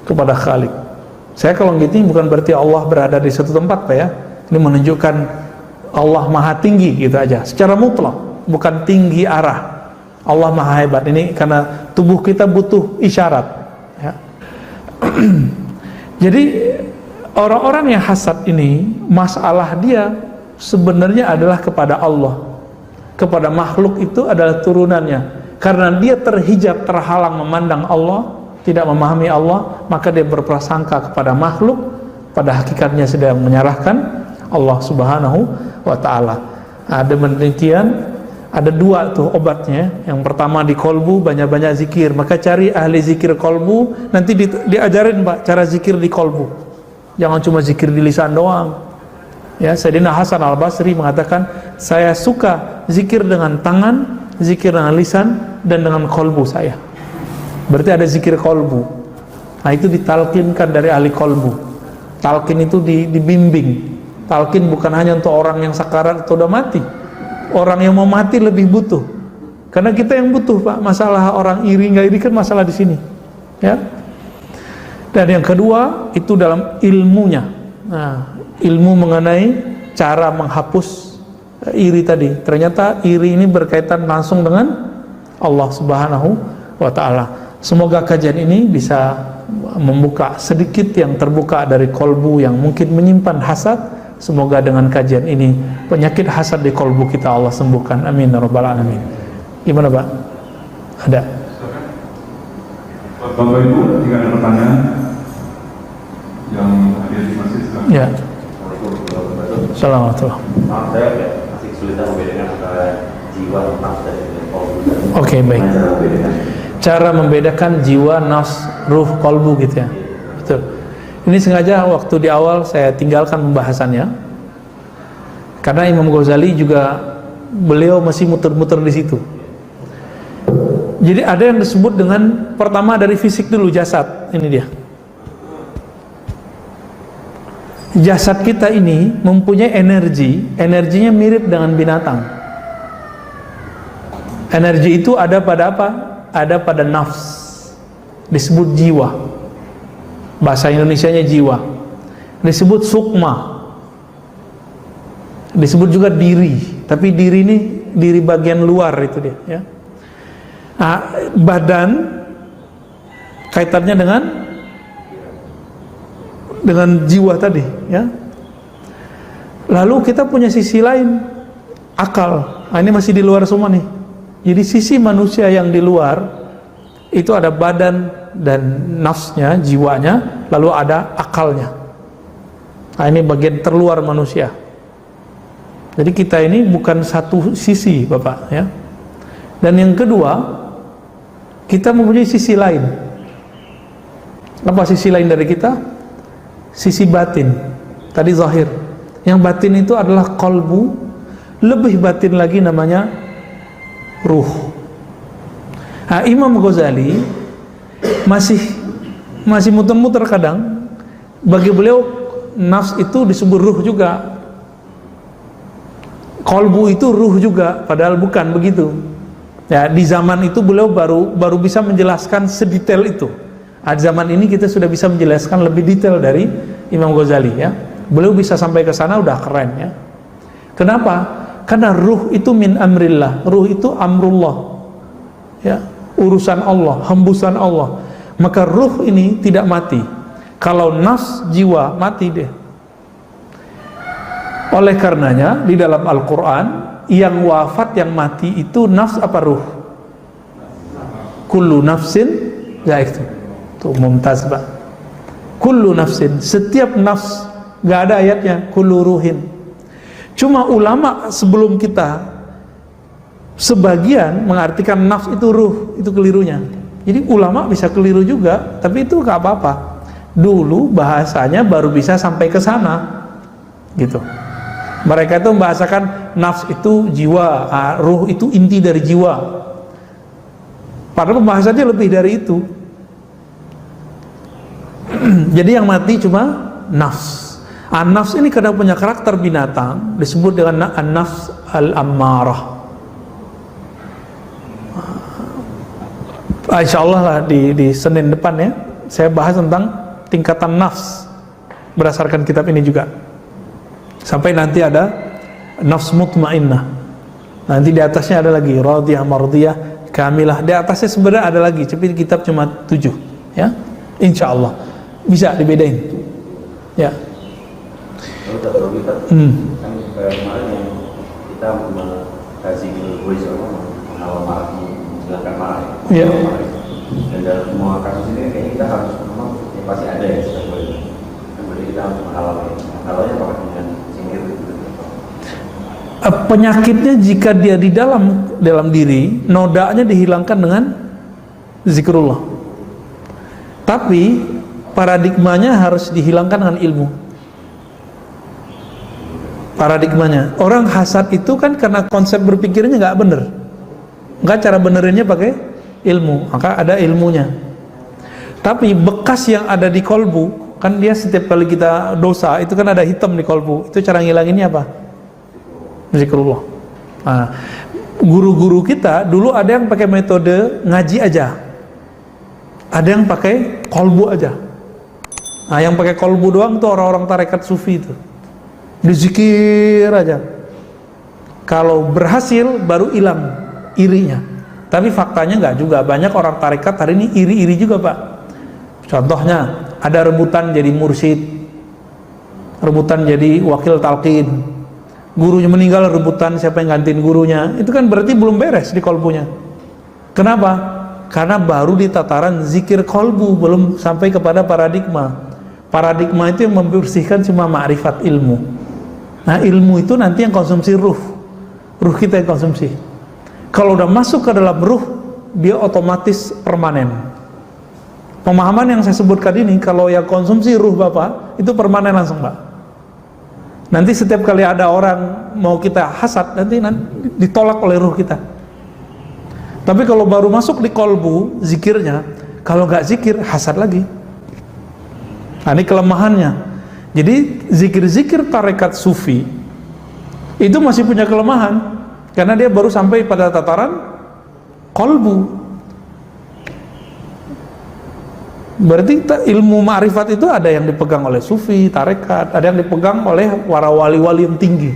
kepada Khalik. Saya kalau gitu bukan berarti Allah berada di satu tempat Pak ya. Ini menunjukkan Allah maha tinggi gitu aja, secara mutlak, bukan tinggi arah. Allah maha hebat. Ini karena tubuh kita butuh isyarat ya. Jadi orang-orang yang hasad ini, masalah dia sebenarnya adalah kepada Allah, kepada makhluk itu adalah turunannya. Karena dia terhijab, terhalang memandang Allah, tidak memahami Allah, maka dia berprasangka kepada makhluk, pada hakikatnya sedang menyalahkan Allah Subhanahu wa ta'ala. Ada penelitian, ada dua tuh obatnya. Yang pertama di kolbu, banyak-banyak zikir. Maka cari ahli zikir kolbu, nanti diajarin Pak cara zikir di kolbu. Jangan cuma zikir di lisan doang. Ya, Sayyidina Hasan Al-Basri mengatakan, saya suka zikir dengan tangan, zikir dengan lisan, dan dengan kolbu saya. Berarti ada zikir kolbu. Nah itu ditalkinkan dari ahli kolbu. Talkin itu dibimbing. Talkin bukan hanya untuk orang yang sakarat atau udah mati. Orang yang mau mati lebih butuh. Karena kita yang butuh Pak. Masalah orang iri nggak iri kan masalah di sini. Ya. Dan yang kedua itu dalam ilmunya. Nah, ilmu mengenai cara menghapus iri tadi. Ternyata iri ini berkaitan langsung dengan Allah Subhanahu wa ta'ala. Semoga kajian ini bisa membuka sedikit yang terbuka dari kolbu yang mungkin menyimpan hasad. Semoga dengan kajian ini penyakit hasad di kolbu kita Allah sembuhkan. Amin ya rabbal alamin. Gimana Pak? Ada? Bapak Ibu, jika ada pertanyaan yang hadir di masjid silahkan. Ya. Assalamualaikum. Maaf, saya masih kesulitan membedakan antara jiwa, nafs, dan kolbu. Oke, baik. Cara membedakan jiwa, nafs, ruh, kolbu gitu ya. Betul. Ini sengaja waktu di awal saya tinggalkan pembahasannya. Karena Imam Ghazali juga beliau masih muter-muter di situ. Jadi ada yang disebut dengan pertama dari fisik dulu, jasad. Ini dia. Jasad kita ini mempunyai energi, energinya mirip dengan binatang. Energi itu ada pada apa? Ada pada nafs, disebut jiwa. Bahasa Indonesianya jiwa. Disebut sukma, disebut juga diri. Tapi diri ini diri bagian luar itu dia. Ya. Nah, badan kaitannya dengan jiwa tadi. Ya. Lalu kita punya sisi lain, akal. Nah, ini masih di luar semua nih. Jadi sisi manusia yang di luar itu ada badan dan nafsnya, jiwanya, lalu ada akalnya. Nah, ini bagian terluar manusia. Jadi kita ini bukan satu sisi, Bapak, ya. Dan yang kedua, kita mempunyai sisi lain. Apa sisi lain dari kita? Sisi batin. Tadi zahir. Yang batin itu adalah qalbu, lebih batin lagi namanya ruh. Nah, Imam Ghazali masih muter-muter kadang. Bagi beliau nafs itu disebut ruh juga, qalbu itu ruh juga, padahal bukan begitu. Ya, di zaman itu beliau baru bisa menjelaskan sedetail itu. Di zaman ini kita sudah bisa menjelaskan lebih detail dari Imam Ghazali, ya. Beliau bisa sampai ke sana udah keren, ya. Kenapa? Karena ruh itu min amrillah, ruh itu amrullah, ya, urusan Allah, hembusan Allah. Maka ruh ini tidak mati. Kalau nafs, jiwa, mati deh. Oleh karenanya di dalam Al-Quran, yang wafat, yang mati itu nafs apa ruh? Kullu nafsin, ya itu tuh Mumtaz Pak. Kullu nafsin, setiap nafs, gak ada ayatnya kullu ruhin. Cuma ulama sebelum kita sebagian mengartikan nafs itu ruh, itu kelirunya. Jadi ulama bisa keliru juga, tapi itu gak apa-apa. Dulu bahasanya baru bisa sampai ke sana, gitu. Mereka itu membahasakan nafs itu jiwa, ruh itu inti dari jiwa. Padahal pembahasannya lebih dari itu. Jadi yang mati cuma nafs. An-nafs ini kadang punya karakter binatang, disebut dengan an-nafs al-ammarah. Insya Allah lah di Senin depan, ya, Saya bahas tentang tingkatan nafs berdasarkan kitab ini juga. Sampai nanti ada nafs mutmainnah. Nanti di atasnya ada lagi radiyah, mardiyah, kamilah. Di atasnya sebenarnya ada lagi, tapi kitab cuma 7, ya. Insya Allah bisa dibedain, ya. Kalau kita kan kemarin yang kita mengkaji voice mengawal marah, menghilangkan marah, ya. Dan dalam semua kasus ini kayaknya kita harus memang ya pasti ada ya sudah boleh. Berarti kita harus menghalalnya. Menghalalnya apakah dengan singkir gitu? Penyakitnya jika dia di dalam diri, nodanya dihilangkan dengan zikrullah. Tapi paradigmanya harus dihilangkan dengan ilmu. Paradigmanya, orang hasad itu kan karena konsep berpikirnya nggak bener, nggak, cara benerinnya pakai ilmu, maka ada ilmunya. Tapi bekas yang ada di kolbu, kan dia setiap kali kita dosa itu kan ada hitam di kolbu, itu cara ngilanginnya apa? Zikrullah. Nah, guru-guru kita dulu ada yang pakai metode ngaji aja, ada yang pakai kolbu aja. Nah, yang pakai kolbu doang tuh orang-orang tarekat sufi itu, dizikir aja. Kalau berhasil baru hilang irinya. Tapi faktanya nggak juga, banyak orang tarekat hari ini iri-iri juga, Pak. Contohnya ada rebutan jadi mursyid, rebutan jadi wakil talqin, gurunya meninggal rebutan siapa yang gantiin gurunya. Itu kan berarti belum beres di kolbunya. Kenapa? Karena baru di tataran zikir kolbu, belum sampai kepada paradigma. Paradigma itu yang membersihkan cuma ma'rifat ilmu. Nah, ilmu itu nanti yang konsumsi ruh kita yang konsumsi. Kalau udah masuk ke dalam ruh, dia otomatis permanen. Pemahaman yang saya sebutkan ini, kalau yang konsumsi ruh Bapak, itu permanen langsung, Pak. Nanti setiap kali ada orang mau kita hasad, nanti ditolak oleh ruh kita. Tapi kalau baru masuk di kolbu, zikirnya, kalau nggak zikir, hasad lagi. Nah, ini kelemahannya. Jadi zikir-zikir tarekat sufi itu masih punya kelemahan, karena dia baru sampai pada tataran kolbu. Berarti ilmu ma'rifat itu ada yang dipegang oleh sufi, tarekat, ada yang dipegang oleh para wali-wali yang tinggi.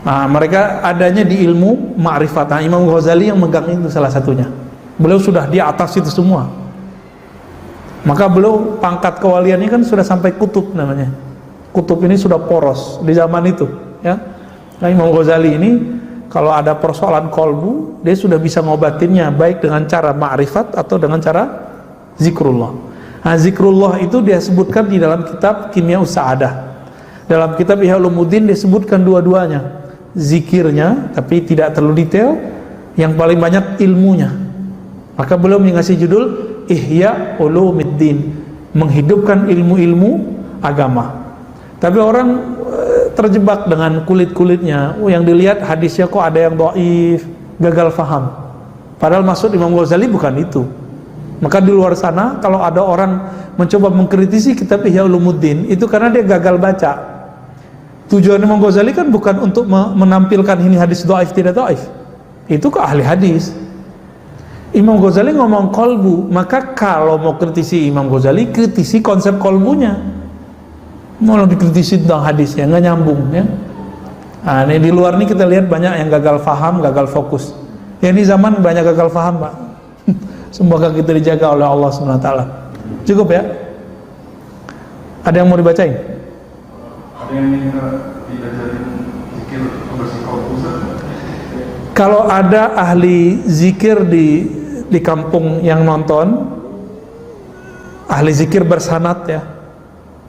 Nah, mereka adanya di ilmu ma'rifat. Nah, Imam Ghazali yang megang itu salah satunya. Beliau sudah di atas itu semua. Maka beliau pangkat kewaliannya kan sudah sampai kutub namanya. Kutub ini sudah poros di zaman itu, ya. Nah, Imam Ghazali ini kalau ada persoalan kolbu, dia sudah bisa ngobatinnya baik dengan cara ma'rifat atau dengan cara zikrullah. Nah, zikrullah itu dia sebutkan di dalam kitab Kimya Sa'adah. Dalam kitab Ihya Ulumuddin disebutkan dua-duanya. Zikirnya, tapi tidak terlalu detail, yang paling banyak ilmunya. Maka beliau mengasih judul Ihya Ulumuddin, menghidupkan ilmu-ilmu agama. Tapi orang terjebak dengan kulit-kulitnya. Yang dilihat hadisnya kok ada yang dhaif, gagal faham. Padahal maksud Imam Ghazali bukan itu. Maka di luar sana kalau ada orang mencoba mengkritisi kitab Ihya Ulumuddin, itu karena dia gagal baca. Tujuan Imam Ghazali kan bukan untuk menampilkan ini hadis dhaif tidak dhaif. Itu ke ahli hadis. Imam Ghazali ngomong kolbu, maka kalau mau kritisi Imam Ghazali, kritisi konsep kolbunya. Mau dikritisi tentang hadisnya, nggak nyambung, ya. Nah, ini di luar nih kita lihat banyak yang gagal faham, gagal fokus. Ya, ini zaman banyak gagal faham, Pak. Semoga kita dijaga oleh Allah SWT. Cukup ya? Ada yang mau dibacain? Ada yang diajarin zikir pembersih kolbu? Kalau ada ahli zikir di kampung yang nonton, ahli zikir bersanad ya,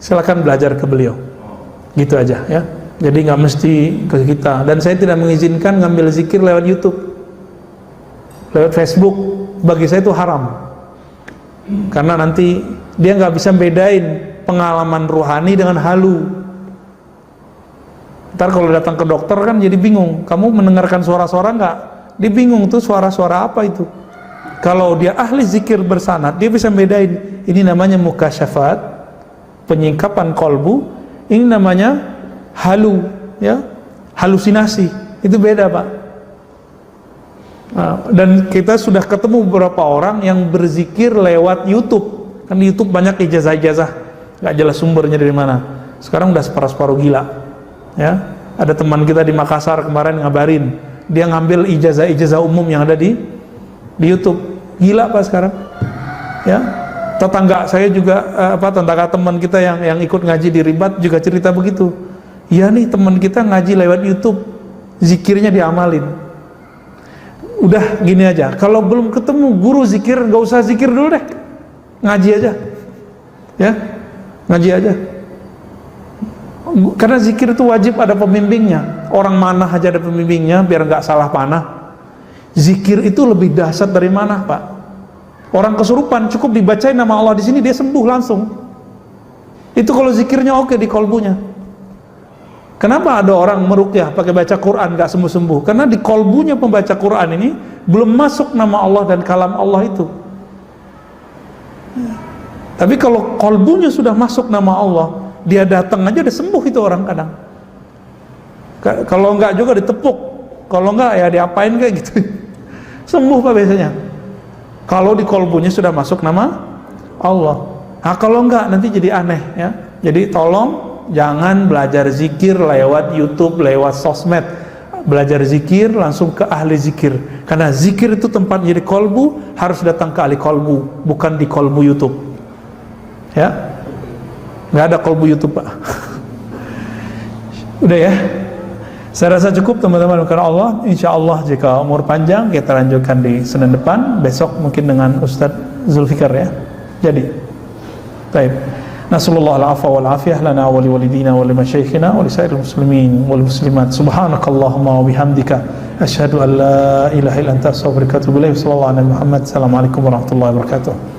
silakan belajar ke beliau. Gitu aja ya. Jadi nggak mesti ke kita. Dan saya tidak mengizinkan ngambil zikir lewat YouTube, lewat Facebook. Bagi saya itu haram. Karena nanti dia nggak bisa bedain pengalaman ruhani dengan halu. Ntar kalau datang ke dokter kan jadi bingung. Kamu mendengarkan suara-suara nggak? Dia bingung tuh suara-suara apa itu. Kalau dia ahli zikir bersanad, dia bisa bedain. Ini namanya mukasyafat, penyingkapan kolbu. Ini namanya halu, ya, halusinasi. Itu beda, Pak. Nah, dan kita sudah ketemu beberapa orang yang berzikir lewat YouTube. Kan di YouTube banyak ijazah-ijazah nggak jelas sumbernya dari mana. Sekarang udah separuh-separuh gila. Ya, ada teman kita di Makassar kemarin ngabarin, dia ngambil ijazah-ijazah umum yang ada di YouTube. Gila Pak sekarang. Ya, tetangga saya juga tetangga teman kita yang ikut ngaji di Ribat juga cerita begitu. Iya nih, teman kita ngaji lewat YouTube, zikirnya diamalin. Udah gini aja, kalau belum ketemu guru zikir, gak usah zikir dulu deh, ngaji aja, ya, ngaji aja. Karena zikir itu wajib ada pembimbingnya. Orang manah aja ada pembimbingnya biar nggak salah panah. Zikir itu lebih dahsyat dari manah, Pak. Orang kesurupan cukup dibacain nama Allah di sini dia sembuh langsung. Itu kalau zikirnya oke di kolbunya. Kenapa ada orang meruqyah pakai baca Quran nggak sembuh-sembuh? Karena di kolbunya pembaca Quran ini belum masuk nama Allah dan kalam Allah itu. Tapi kalau kolbunya sudah masuk nama Allah, dia datang aja udah sembuh itu orang kadang. Kalau enggak juga ditepuk, kalau enggak ya diapain kayak gitu. Sembuh Pak biasanya. Kalau di kolbunya sudah masuk nama Allah. Nah kalau enggak nanti jadi aneh ya. Jadi tolong jangan belajar zikir lewat YouTube, lewat sosmed. Belajar zikir langsung ke ahli zikir. Karena zikir itu tempat jadi kolbu, harus datang ke ahli kolbu, bukan di kolbu YouTube. Ya, nggak ada kolbu YouTube Pak. Udah ya. Saya rasa cukup teman-teman, karena Allah, insya Allah jika umur panjang kita lanjutkan di Senin depan, besok mungkin dengan Ustadz Zulfikar ya. Jadi, baik. Nasallallahu al-afwa wal afiyah lana wa liwalidina wa limasyayikhina wa lisairil muslimin wal muslimat. Subhanakallahumma wa bihamdika asyhadu an la ilaha illa anta astaghfiruka wa atubu ilaik. Sallallahu alaihi Muhammad. Assalamualaikum warahmatullahi wabarakatuh.